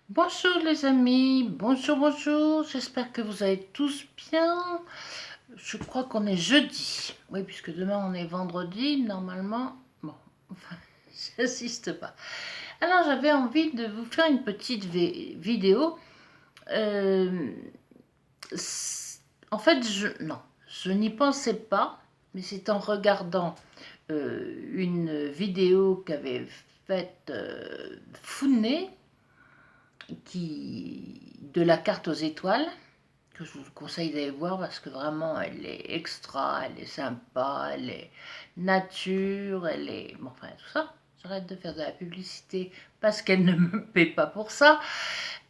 Bonjour les amis, bonjour, j'espère que vous allez tous bien. Je crois qu'on est jeudi, oui, puisque demain on est vendredi, normalement, bon, enfin, j'insiste pas. Alors j'avais envie de vous faire une petite vidéo. Euh, En fait, non, je n'y pensais pas, mais c'est en regardant une vidéo qu'avait faite Founé, de la carte aux étoiles, que je vous conseille d'aller voir parce que vraiment elle est extra, elle est sympa, elle est nature, elle est... Bon, enfin tout ça, j'arrête de faire de la publicité parce qu'elle ne me paie pas pour ça.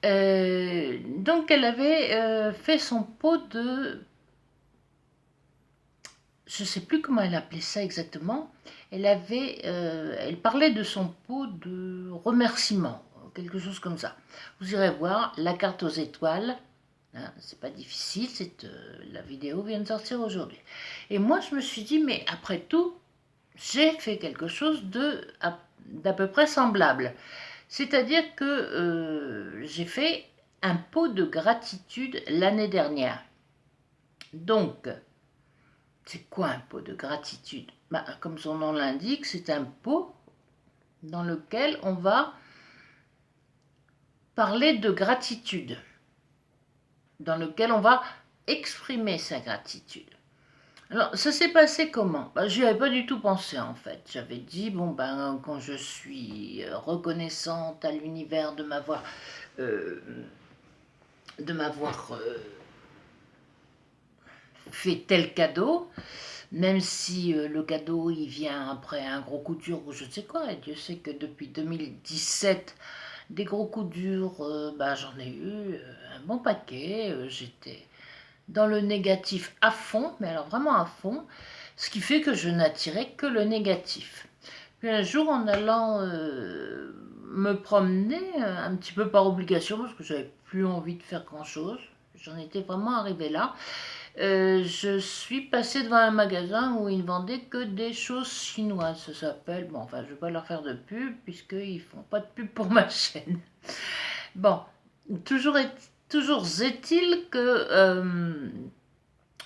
Donc elle avait fait son pot de... Je ne sais plus comment elle appelait ça exactement. Elle parlait de son pot de remerciement, quelque chose comme ça. Vous irez voir la carte aux étoiles. Hein, c'est pas difficile, la vidéo vient de sortir aujourd'hui. Et moi, je me suis dit, mais après tout, j'ai fait quelque chose d'à peu près semblable. C'est-à-dire que j'ai fait un pot de gratitude l'année dernière. Donc, c'est quoi un pot de gratitude? Comme son nom l'indique, c'est un pot dans lequel on va parler de gratitude, dans lequel on va exprimer sa gratitude. Alors, ça s'est passé comment? Je n'y avais pas du tout pensé en fait. J'avais dit, bon quand je suis reconnaissante à l'univers euh, de m'avoir fait tel cadeau, même si le cadeau il vient après un gros coup dur ou je ne sais quoi, et Dieu sait que depuis 2017, des gros coups durs, j'en ai eu un bon paquet, j'étais dans le négatif à fond, mais alors vraiment à fond, ce qui fait que je n'attirais que le négatif. Puis un jour, en allant me promener, un petit peu par obligation, parce que j'avais plus envie de faire grand-chose, j'en étais vraiment arrivée là, je suis passée devant un magasin où ils ne vendaient que des choses chinoises. Ça s'appelle, bon, enfin, je ne vais pas leur faire de pub, puisqu'ils ne font pas de pub pour ma chaîne. Bon, toujours est-il que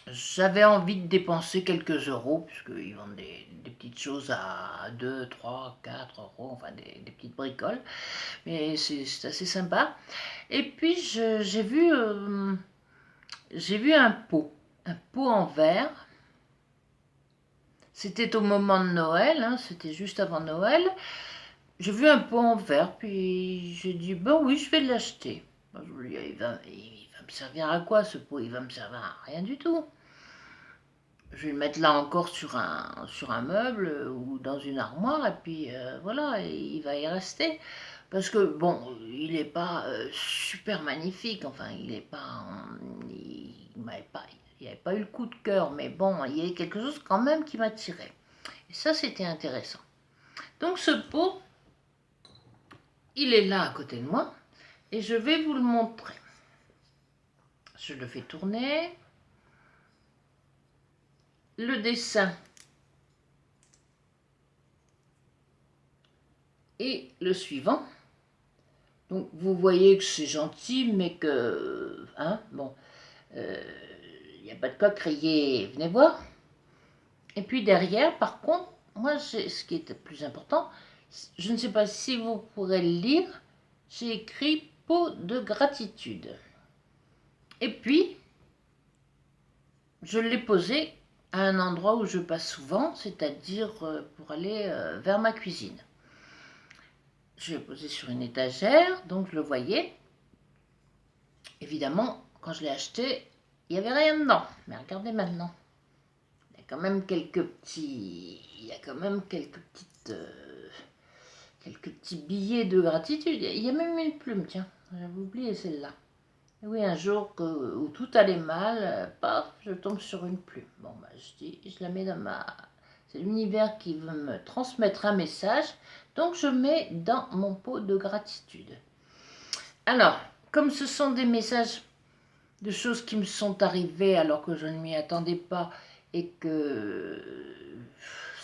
j'avais envie de dépenser quelques euros, puisqu'ils vendent des petites choses à 2, 3, 4 euros, enfin des petites bricoles, mais c'est assez sympa. Et puis j'ai vu un pot en verre. C'était au moment de Noël, hein, c'était juste avant Noël. J'ai vu un pot en verre, puis j'ai dit, ben oui, je vais l'acheter. Ben, je me dis, il va me servir à quoi ce pot? Il va me servir à rien du tout. Je vais le mettre là encore sur un meuble ou dans une armoire, et puis voilà, il va y rester. Parce que, bon, il n'est pas super magnifique, enfin, il n'est pas... il m'avait pas... Il n'y avait pas eu le coup de cœur, mais bon, il y avait quelque chose quand même qui m'attirait. Et ça, c'était intéressant. Donc ce pot, il est là à côté de moi, et je vais vous le montrer. Je le fais tourner. Le dessin est le suivant. Donc vous voyez que c'est gentil, mais que... Hein, bon, il n'y a pas de quoi crier, venez voir. Et puis derrière, par contre, moi, ce qui est le plus important, je ne sais pas si vous pourrez le lire, j'ai écrit pot de gratitude. Et puis, je l'ai posé à un endroit où je passe souvent, c'est-à-dire pour aller vers ma cuisine. Je l'ai posé sur une étagère, donc je le voyais. Évidemment, quand je l'ai acheté, il n'y avait rien dedans. Mais regardez maintenant. Il y a quand même quelques petits... Il y a quand même quelques petits billets de gratitude. Il y a même une plume, tiens. J'avais oublié celle-là. Et oui, un jour où tout allait mal, paf, je tombe sur une plume. Bon, je dis, je la mets dans ma... C'est l'univers qui veut me transmettre un message. Donc, je mets dans mon pot de gratitude. Alors, comme ce sont des messages de choses qui me sont arrivées alors que je ne m'y attendais pas et que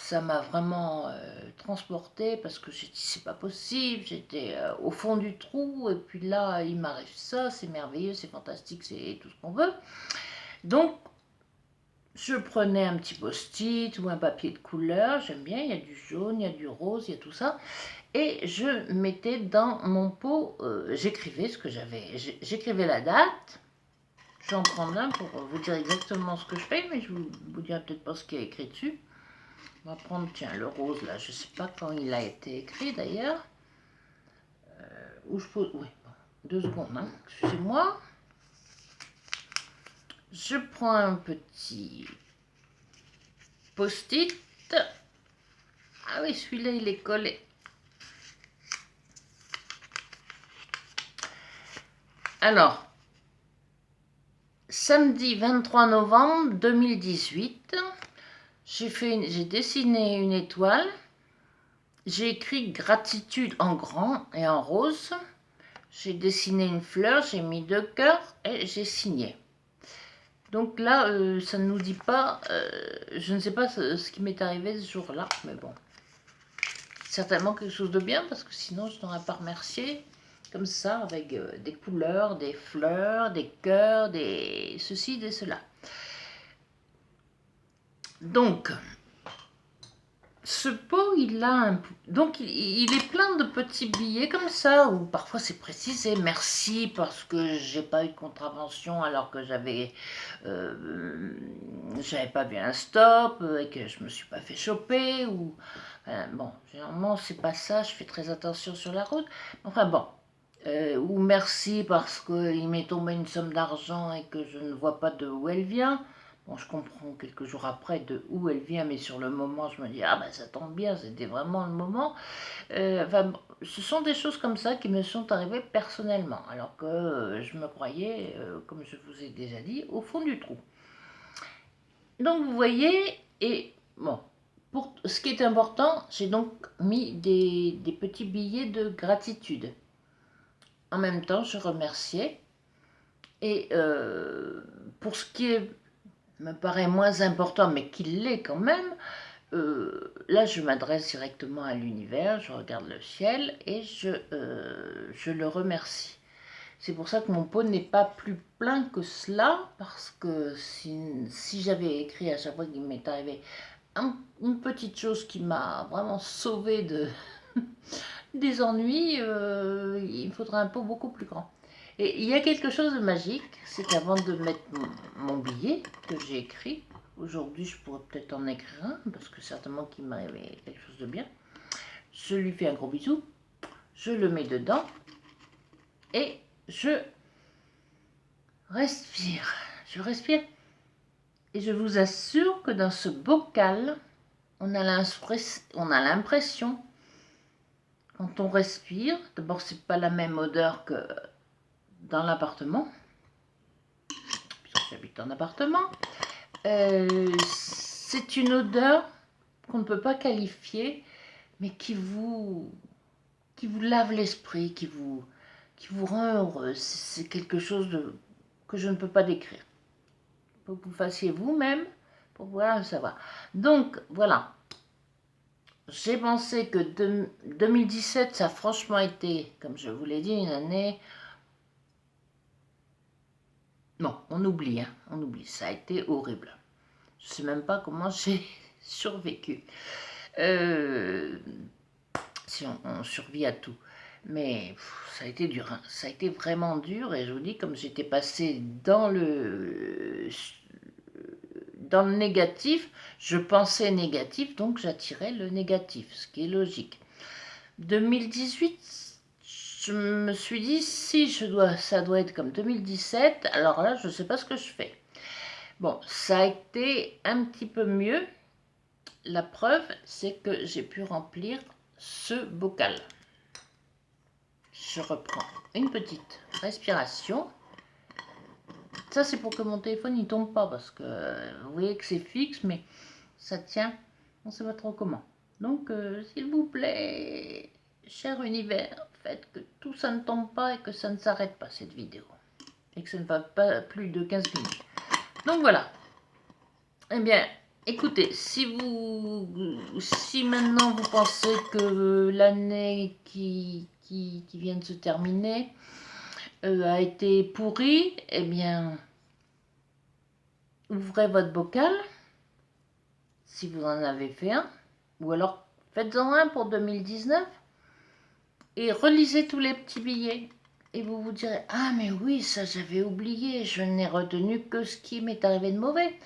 ça m'a vraiment transportée parce que j'ai dit c'est pas possible, j'étais au fond du trou et puis là il m'arrive ça, c'est merveilleux, c'est fantastique, c'est tout ce qu'on veut. Donc je prenais un petit post-it ou un papier de couleur, j'aime bien, il y a du jaune, il y a du rose, il y a tout ça, et je mettais dans mon pot, j'écrivais ce que j'avais, j'écrivais la date. Je vais en prendre un pour vous dire exactement ce que je fais, mais je vous dirai peut-être pas ce qui est écrit dessus. On va prendre, tiens, le rose là, je sais pas quand il a été écrit d'ailleurs. Où je pose, oui, bon, 2 secondes, hein, excusez-moi. Je prends un petit post-it. Ah oui, celui-là il est collé. Alors, samedi 23 novembre 2018, j'ai dessiné une étoile. J'ai écrit gratitude en grand et en rose. J'ai dessiné une fleur, j'ai mis 2 cœurs et j'ai signé. Donc là, ça ne nous dit pas, je ne sais pas ce qui m'est arrivé ce jour-là, mais bon. Certainement quelque chose de bien, parce que sinon je n'aurais pas remercié comme ça, avec des couleurs, des fleurs, des cœurs, des ceci, des cela. Donc, ce pot, il a donc il est plein de petits billets comme ça, où parfois c'est précisé, merci parce que j'ai pas eu de contravention alors que j'avais pas vu un stop et que je me suis pas fait choper, ou bon, généralement c'est pas ça, je fais très attention sur la route, enfin bon, ou merci parce qu'il m'est tombé une somme d'argent et que je ne vois pas de où elle vient. Bon, je comprends quelques jours après de où elle vient, mais sur le moment, je me dis, ah ben ça tombe bien, c'était vraiment le moment. Enfin, ce sont des choses comme ça qui me sont arrivées personnellement, alors que je me croyais, comme je vous ai déjà dit, au fond du trou. Donc vous voyez, et bon, pour ce qui est important, j'ai donc mis des petits billets de gratitude. En même temps, je remerciais. Et pour ce qui me paraît moins important, mais qui l'est quand même, là je m'adresse directement à l'univers, je regarde le ciel et je le remercie. C'est pour ça que mon pot n'est pas plus plein que cela, parce que si j'avais écrit à chaque fois qu'il m'est arrivé une petite chose qui m'a vraiment sauvé des ennuis, il faudrait un pot beaucoup plus grand. Et il y a quelque chose de magique, c'est qu'avant de mettre mon billet que j'ai écrit, aujourd'hui je pourrais peut-être en écrire un, parce que certainement qu'il m'arrivait quelque chose de bien, je lui fais un gros bisou, je le mets dedans, et je respire. Je respire, et je vous assure que dans ce bocal, on a l'impression, quand on respire, d'abord c'est pas la même odeur que dans l'appartement, puisque j'habite en appartement, c'est une odeur qu'on ne peut pas qualifier, mais qui vous lave l'esprit, qui vous rend heureux. C'est quelque chose que je ne peux pas décrire. Il faut que vous fassiez vous-même pour pouvoir le savoir. Donc, voilà. J'ai pensé que 2017, ça a franchement été, comme je vous l'ai dit, une année... Non, on oublie, hein, on oublie. Ça a été horrible. Je ne sais même pas comment j'ai survécu. Si on survit à tout. Mais ça a été dur, hein. Ça a été vraiment dur, et je vous dis, comme j'étais passé dans le négatif, je pensais négatif, donc j'attirais le négatif, ce qui est logique. 2018, je me suis dit, si ça doit être comme 2017, alors là, je ne sais pas ce que je fais. Bon, ça a été un petit peu mieux. La preuve, c'est que j'ai pu remplir ce bocal. Je reprends une petite respiration. Ça, c'est pour que mon téléphone ne tombe pas, parce que vous voyez que c'est fixe, mais ça tient, on ne sait pas trop comment. Donc, s'il vous plaît, cher univers, faites que tout ça ne tombe pas et que ça ne s'arrête pas, cette vidéo. Et que ça ne va pas plus de 15 minutes. Donc voilà. Eh bien, écoutez, si maintenant vous pensez que l'année qui vient de se terminer a été pourrie, eh bien, ouvrez votre bocal, si vous en avez fait un, ou alors faites-en un pour 2019, et relisez tous les petits billets. Et vous vous direz, ah mais oui, ça j'avais oublié, je n'ai retenu que ce qui m'est arrivé de mauvais.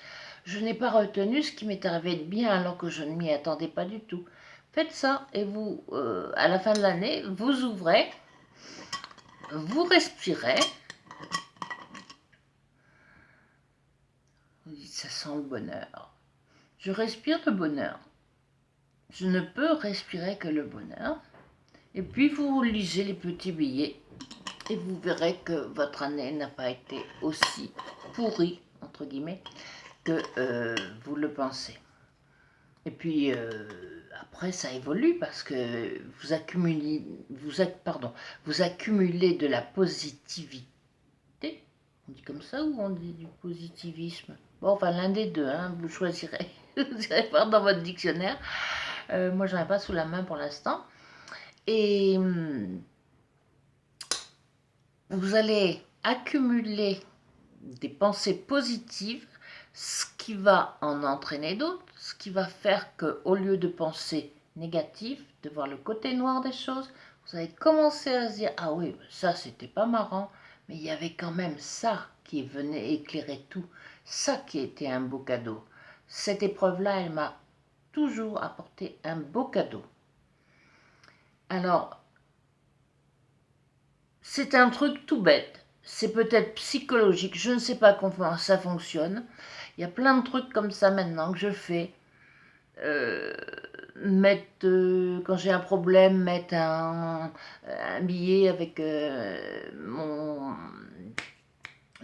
Je n'ai pas retenu ce qui m'est arrivé de bien alors que je ne m'y attendais pas du tout. Faites ça et vous, à la fin de l'année, vous ouvrez, vous respirez. Vous dites, ça sent le bonheur. Je respire le bonheur. Je ne peux respirer que le bonheur. Et puis vous lisez les petits billets et vous verrez que votre année n'a pas été aussi pourrie, entre guillemets, que vous le pensez. Et puis après, ça évolue parce que vous accumulez, vous accumulez de la positivité. On dit comme ça ou on dit du positivisme? Bon, enfin, l'un des deux, hein, vous choisirez. Vous irez voir dans votre dictionnaire. Moi, j'en ai pas sous la main pour l'instant. Et vous allez accumuler des pensées positives, ce qui va en entraîner d'autres, ce qui va faire que, au lieu de penser négatif, de voir le côté noir des choses, vous allez commencer à se dire, ah oui, ça c'était pas marrant, mais il y avait quand même ça qui venait éclairer tout, ça qui était un beau cadeau. Cette épreuve-là, elle m'a toujours apporté un beau cadeau. Alors, c'est un truc tout bête, c'est peut-être psychologique, je ne sais pas comment ça fonctionne. Il y a plein de trucs comme ça maintenant que je fais. Quand j'ai un problème, mettre un billet avec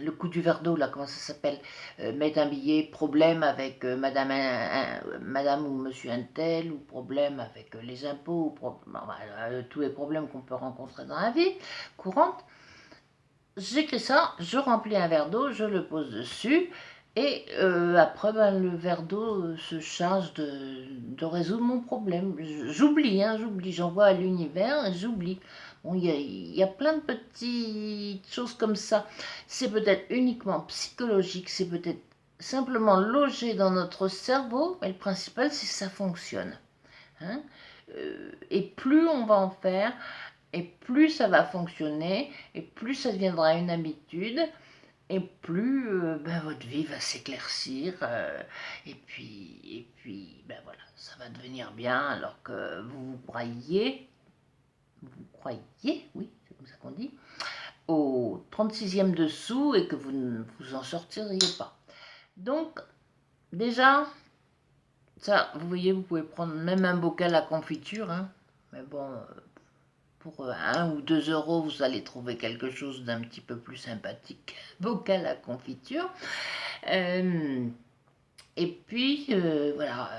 le coup du verre d'eau, là, comment ça s'appelle, mettre un billet, problème avec madame ou monsieur Untel, ou problème avec les impôts, tous les problèmes qu'on peut rencontrer dans la vie courante. J'écris ça, je remplis un verre d'eau, je le pose dessus, et après, ben, le verre d'eau se charge de résoudre mon problème. J'oublie, j'envoie à l'univers et j'oublie. Bon, il y a plein de petites choses comme ça. C'est peut-être uniquement psychologique, c'est peut-être simplement logé dans notre cerveau, mais le principal, c'est que ça fonctionne. Hein. Et plus on va en faire, et plus ça va fonctionner, et plus ça deviendra une habitude, et plus ben, votre vie va s'éclaircir, et puis ben voilà, ça va devenir bien, alors que vous croyez, oui, c'est comme ça qu'on dit, au 36e dessous, et que vous ne vous en sortiriez pas. Donc, déjà, ça, vous voyez, vous pouvez prendre même un bocal à confiture, hein, mais bon, pour 1 ou 2 euros, vous allez trouver quelque chose d'un petit peu plus sympathique. Bocal à confiture. Et puis, voilà,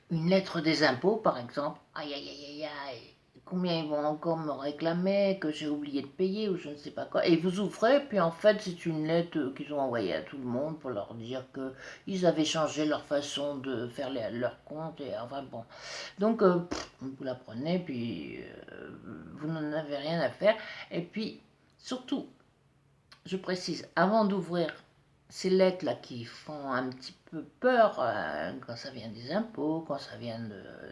une lettre des impôts, par exemple. Aïe, aïe, aïe, aïe, aïe. Combien ils vont encore me réclamer, que j'ai oublié de payer ou je ne sais pas quoi. Et vous ouvrez, puis en fait, c'est une lettre qu'ils ont envoyée à tout le monde pour leur dire qu'ils avaient changé leur façon de faire leur compte. Et enfin bon. Donc, vous la prenez, puis vous n'en avez rien à faire. Et puis, surtout, je précise, avant d'ouvrir ces lettres-là qui font un petit peu peur quand ça vient des impôts, quand ça vient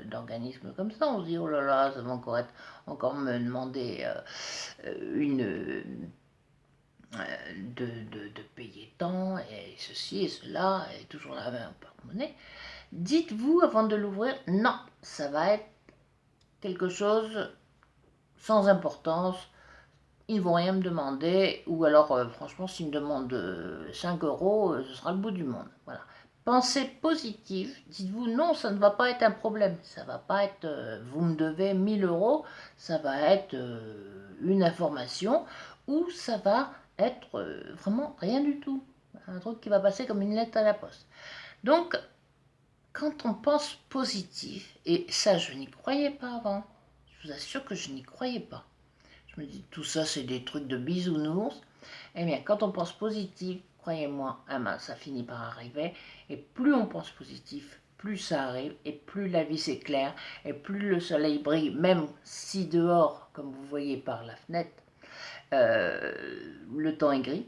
d'organismes comme ça, on se dit, oh là là, ça va encore me demander de payer tant, et ceci et cela, et toujours la même porte-monnaie. Dites-vous avant de l'ouvrir, non, ça va être quelque chose sans importance, ils ne vont rien me demander, ou alors franchement s'ils me demandent 5 euros, ce sera le bout du monde. Voilà. Pensez positive, dites-vous non, ça ne va pas être un problème, ça va pas être vous me devez 1000 euros, ça va être une information, ou ça va être vraiment rien du tout, un truc qui va passer comme une lettre à la poste. Donc, quand on pense positif, et ça je n'y croyais pas avant, je vous assure que je n'y croyais pas. Je me dis, tout ça, c'est des trucs de bisounours. Eh bien, quand on pense positif, croyez-moi, ah ben, ça finit par arriver. Et plus on pense positif, plus ça arrive, et plus la vie s'éclaire, et plus le soleil brille, même si dehors, comme vous voyez par la fenêtre, le temps est gris.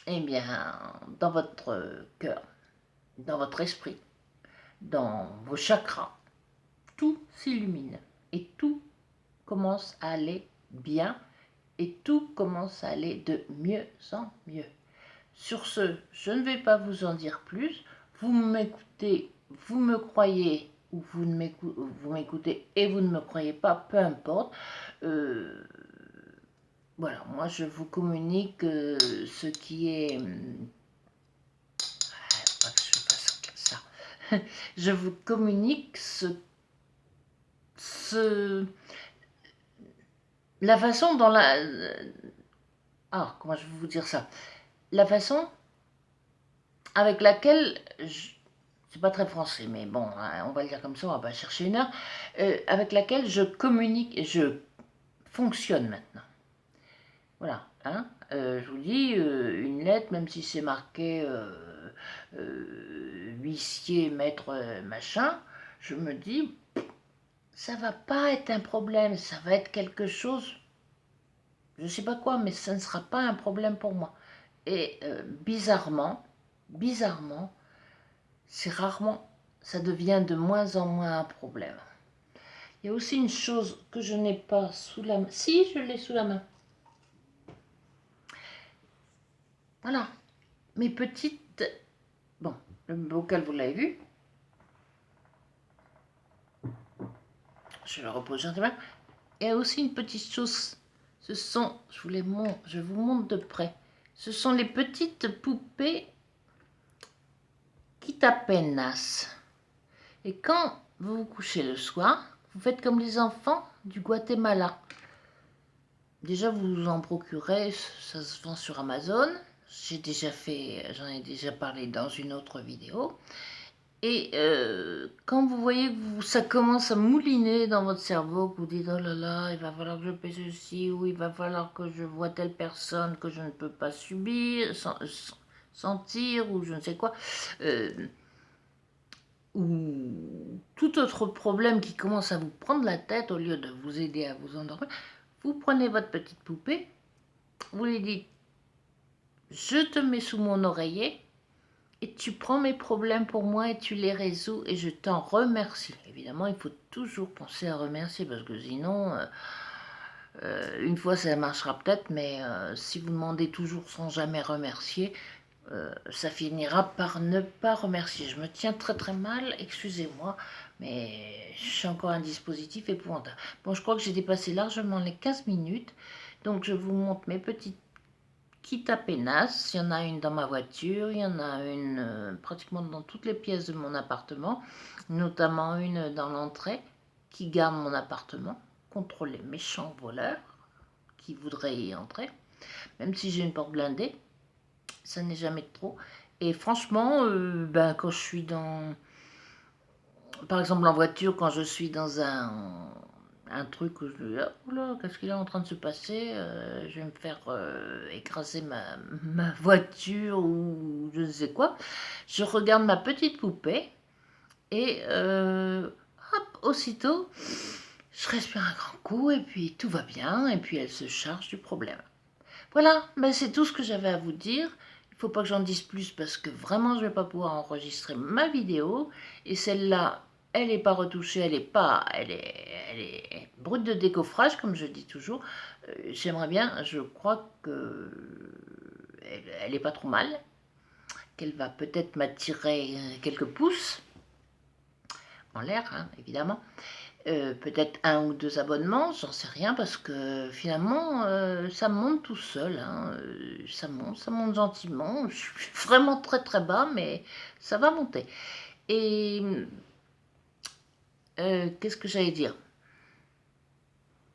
Eh bien, dans votre cœur, dans votre esprit, dans vos chakras, tout s'illumine et tout commence à aller bien et tout commence à aller de mieux en mieux. Sur ce, je ne vais pas vous en dire plus. Vous m'écoutez, vous me croyez ou vous m'écoutez et vous ne me croyez pas, peu importe. Voilà, moi je vous communique ce qui est... Pas que je fasse ça. Je vous communique la façon dont comment je vais vous dire ça? La façon avec laquelle, c'est pas très français, mais bon, hein, on va le dire comme ça, on va pas chercher une heure, avec laquelle je communique et je fonctionne maintenant. Voilà, hein, je vous dis, une lettre, même si c'est marqué huissier, maître, machin, je me dis, ça va pas être un problème, ça va être quelque chose, je sais pas quoi, mais ça ne sera pas un problème pour moi. Et bizarrement, c'est rarement, ça devient de moins en moins un problème. Il y a aussi une chose que je n'ai pas sous la main. Si, je l'ai sous la main. Voilà. Mes petites... Bon, le bocal, vous l'avez vu. Je le repose gentiment. Il y a aussi une petite chose. Ce sont, je vous montre de près. Ce sont les petites poupées Quitapenas. Et quand vous vous couchez le soir, vous faites comme les enfants du Guatemala. Déjà, vous en procurez, ça se vend sur Amazon. J'en ai déjà parlé dans une autre vidéo. Et quand vous voyez que ça commence à mouliner dans votre cerveau, que vous dites, oh là là, il va falloir que je paie ceci, ou il va falloir que je vois telle personne que je ne peux pas subir, sentir, ou je ne sais quoi, ou tout autre problème qui commence à vous prendre la tête, au lieu de vous aider à vous endormir, vous prenez votre petite poupée, vous lui dites, je te mets sous mon oreiller, et tu prends mes problèmes pour moi et tu les résous et je t'en remercie. Évidemment, il faut toujours penser à remercier parce que sinon, une fois ça marchera peut-être, mais si vous demandez toujours sans jamais remercier, ça finira par ne pas remercier. Je me tiens très très mal, excusez-moi, mais je suis encore un dispositif épouvantable. Bon, je crois que j'ai dépassé largement les 15 minutes, donc je vous montre mes petites Quitapenas. Il y en a une dans ma voiture, il y en a une pratiquement dans toutes les pièces de mon appartement, notamment une dans l'entrée qui garde mon appartement contre les méchants voleurs qui voudraient y entrer. Même si j'ai une porte blindée, ça n'est jamais trop. Et franchement, quand je suis par exemple en voiture, quand je suis dans un truc où je me dis, oh là, qu'est-ce qu'il est en train de se passer, je vais me faire écraser ma voiture ou je ne sais quoi. Je regarde ma petite poupée et hop, aussitôt, je respire un grand coup et puis tout va bien et puis elle se charge du problème. Voilà, ben c'est tout ce que j'avais à vous dire. Il ne faut pas que j'en dise plus parce que vraiment je ne vais pas pouvoir enregistrer ma vidéo. Et celle-là, elle n'est pas retouchée, elle est brute de décoffrage comme je dis toujours. J'aimerais bien, je crois que elle n'est pas trop mal, qu'elle va peut-être m'attirer quelques pouces en l'air, hein, évidemment. Peut-être un ou deux abonnements, j'en sais rien, parce que finalement, ça monte tout seul. Hein, ça monte gentiment. Je suis vraiment très très bas, mais ça va monter. Et qu'est-ce que j'allais dire?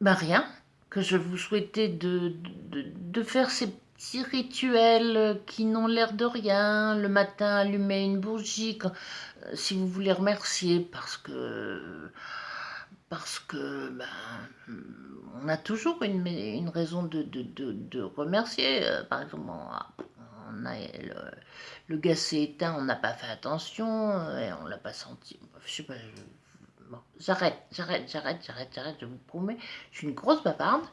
Ben rien, que je vous souhaitais de faire ces petits rituels qui n'ont l'air de rien. Le matin, allumer une bougie, si vous voulez remercier, parce que on a toujours une raison de remercier. Par exemple, le gaz s'est éteint, on n'a pas fait attention, et on l'a pas senti. Je sais pas, bon, j'arrête, je vous promets, je suis une grosse bavarde.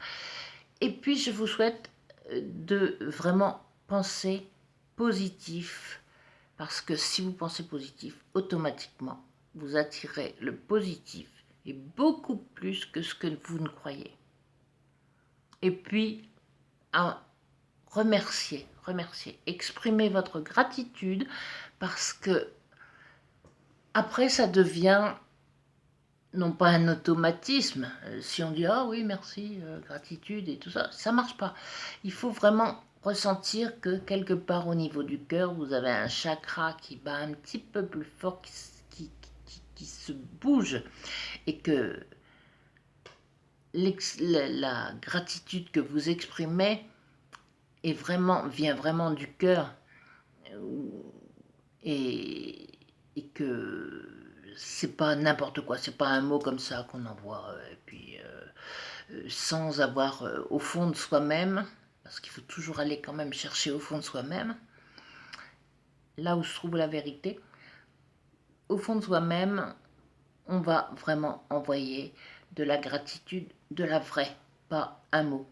Et puis je vous souhaite de vraiment penser positif, parce que si vous pensez positif, automatiquement, vous attirez le positif, et beaucoup plus que ce que vous ne croyez. Et puis, remercier, exprimez votre gratitude, parce que après ça devient non pas un automatisme. Si on dit ah oui merci, gratitude et tout ça, ça marche pas. Il faut vraiment ressentir que quelque part au niveau du cœur, vous avez un chakra qui bat un petit peu plus fort, qui se bouge, et que la gratitude que vous exprimez vient vraiment du cœur, et que c'est pas n'importe quoi, c'est pas un mot comme ça qu'on envoie, et puis sans avoir au fond de soi-même, parce qu'il faut toujours aller quand même chercher au fond de soi-même, là où se trouve la vérité. Au fond de soi-même, on va vraiment envoyer de la gratitude, de la vraie, pas un mot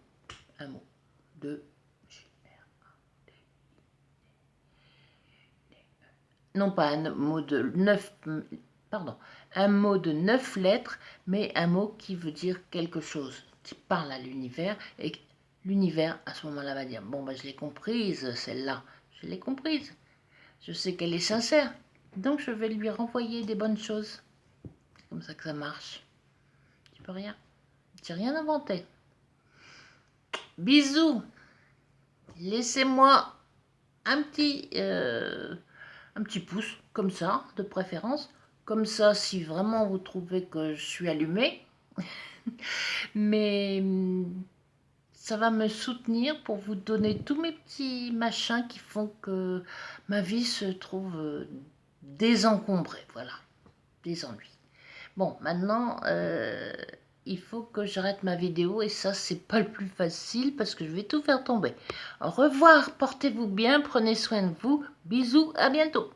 de non pas un mot de 9 lettres, mais un mot qui veut dire quelque chose, qui parle à l'univers, et l'univers à ce moment-là va dire bon ben je l'ai comprise, celle-là, je l'ai comprise, je sais qu'elle est sincère, donc je vais lui renvoyer des bonnes choses. C'est comme ça que ça marche. Tu peux rien, j'ai rien inventé. Bisous, laissez-moi un petit pouce, comme ça, de préférence. Comme ça, si vraiment vous trouvez que je suis allumée, mais ça va me soutenir pour vous donner tous mes petits machins qui font que ma vie se trouve désencombrée. Voilà, des ennuis. Bon, maintenant, il faut que j'arrête ma vidéo, et ça, c'est pas le plus facile parce que je vais tout faire tomber. Au revoir, portez-vous bien, prenez soin de vous. Bisous, à bientôt.